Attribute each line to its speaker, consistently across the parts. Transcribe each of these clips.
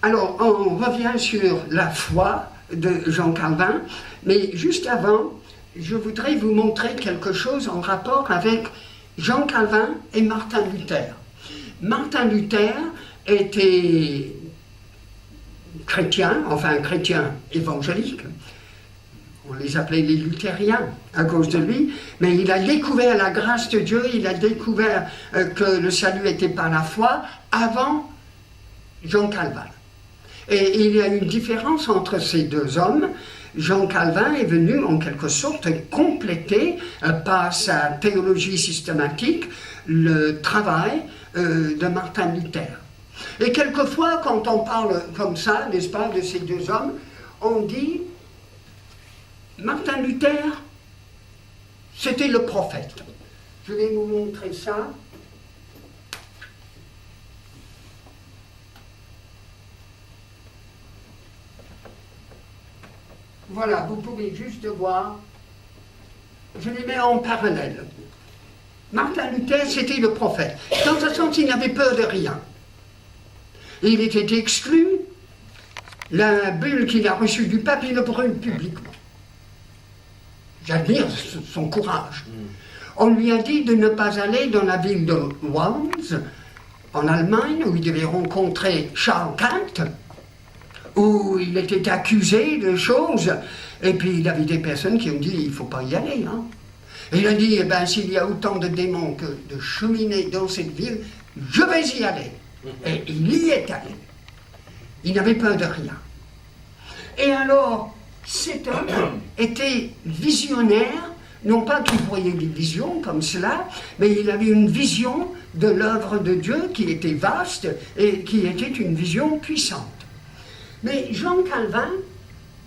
Speaker 1: Alors, on revient sur la foi de Jean Calvin, mais juste avant, je voudrais vous montrer quelque chose en rapport avec Jean Calvin et Martin Luther. Martin Luther était chrétien, enfin chrétien évangélique. On les appelait les luthériens à cause de lui, mais il a découvert la grâce de Dieu, il a découvert que le salut était par la foi avant Jean Calvin. Et il y a une différence entre ces deux hommes. Jean Calvin est venu en quelque sorte compléter par sa théologie systématique le travail de Martin Luther. Et quelquefois, quand on parle comme ça, n'est-ce pas, de ces deux hommes, on dit Martin Luther, c'était le prophète. Je vais vous montrer ça. Voilà, vous pouvez juste voir, je les mets en parallèle. Martin Luther, c'était le prophète. Dans un sens, il n'avait peur de rien. Il était exclu. La bulle qu'il a reçue du pape, il le brûle publiquement. J'admire son courage. On lui a dit de ne pas aller dans la ville de Worms, en Allemagne, où il devait rencontrer Charles Quint, où il était accusé de choses, et puis il y avait des personnes qui ont dit il ne faut pas y aller. Hein. Et il a dit, eh ben, s'il y a autant de démons que de cheminées dans cette ville, je vais y aller. Et il y est allé. Il n'avait peur de rien. Et alors, cet homme était visionnaire, non pas qu'il voyait des visions comme cela, mais il avait une vision de l'œuvre de Dieu qui était vaste et qui était une vision puissante. Mais Jean Calvin,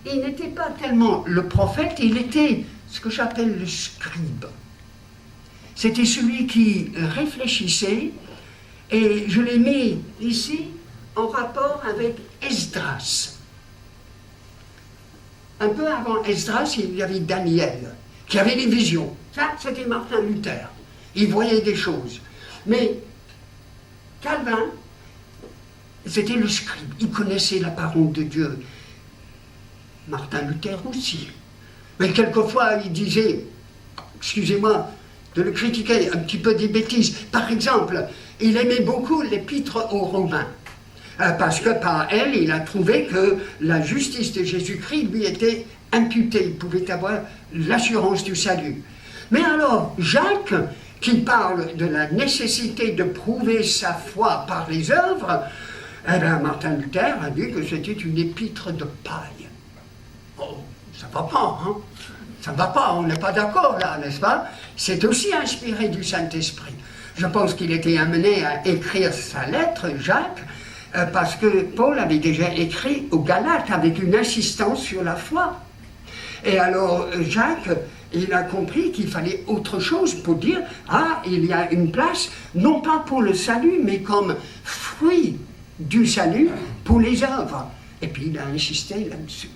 Speaker 1: il n'était pas tellement le prophète, il était ce que j'appelle le scribe. C'était celui qui réfléchissait, et je l'ai mis ici en rapport avec Esdras. Un peu avant Esdras, il y avait Daniel, qui avait des visions. Ça, c'était Martin Luther. Il voyait des choses. Mais Calvin, c'était le scribe. Il connaissait la parole de Dieu. Martin Luther aussi. Mais quelquefois, il disait, excusez-moi de le critiquer, un petit peu des bêtises. Par exemple, il aimait beaucoup l'épître aux Romains. Parce que par elle, il a trouvé que la justice de Jésus-Christ lui était imputée. Il pouvait avoir l'assurance du salut. Mais alors, Jacques, qui parle de la nécessité de prouver sa foi par les œuvres, eh bien, Martin Luther a dit que c'était une épître de paille. Oh, ça ne va pas, hein? Ça ne va pas, on n'est pas d'accord là, n'est-ce pas? C'est aussi inspiré du Saint-Esprit. Je pense qu'il était amené à écrire sa lettre, Jacques, parce que Paul avait déjà écrit aux Galates avec une insistance sur la foi. Et alors Jacques, il a compris qu'il fallait autre chose pour dire, ah, il y a une place, non pas pour le salut, mais comme fruit du salut pour les œuvres. Et puis il a insisté là-dessus.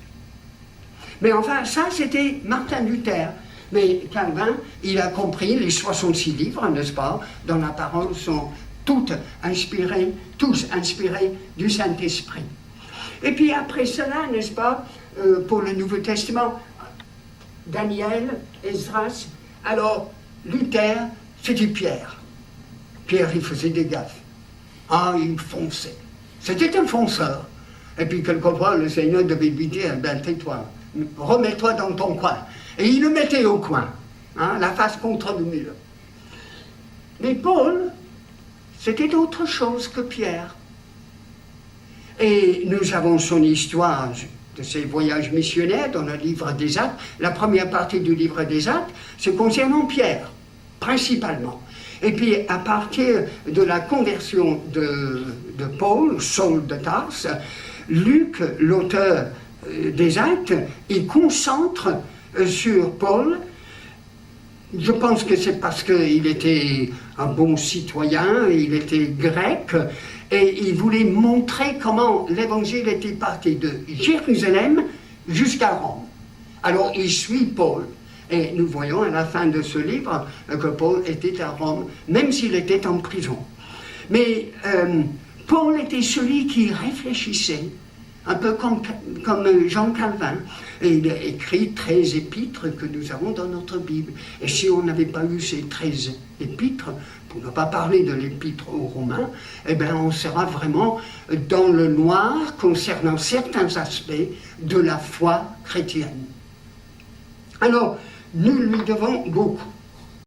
Speaker 1: Mais enfin, ça c'était Martin Luther. Mais Calvin, il a compris les 66 livres, n'est-ce pas, dont la parole sont toutes inspirées, tous inspirés du Saint-Esprit. Et puis après cela, n'est-ce pas, pour le Nouveau Testament, Daniel, Esdras, alors Luther, c'était Pierre. Pierre, il faisait des gaffes. Ah, il fonçait. C'était un fonceur. Et puis quelquefois, le Seigneur devait lui dire, ben tais-toi, remets-toi dans ton coin. Et il le mettait au coin, hein, la face contre le mur. Mais Paul, c'était autre chose que Pierre. Et nous avons son histoire de ses voyages missionnaires dans le livre des Actes. La première partie du livre des Actes, c'est concernant Pierre, principalement. Et puis, à partir de la conversion de Paul, Saul de Tarse, Luc, l'auteur des Actes, il concentre sur Paul. Je pense que c'est parce qu'il était un bon citoyen, il était grec, et il voulait montrer comment l'évangile était parti de Jérusalem jusqu'à Rome. Alors il suit Paul, et nous voyons à la fin de ce livre que Paul était à Rome, même s'il était en prison. Mais Paul était celui qui réfléchissait, un peu comme Jean Calvin. Et il a écrit 13 épîtres que nous avons dans notre Bible. Et si on n'avait pas eu ces 13 épîtres, pour ne pas parler de l'épître aux Romains, eh bien on sera vraiment dans le noir concernant certains aspects de la foi chrétienne. Alors, nous lui devons beaucoup.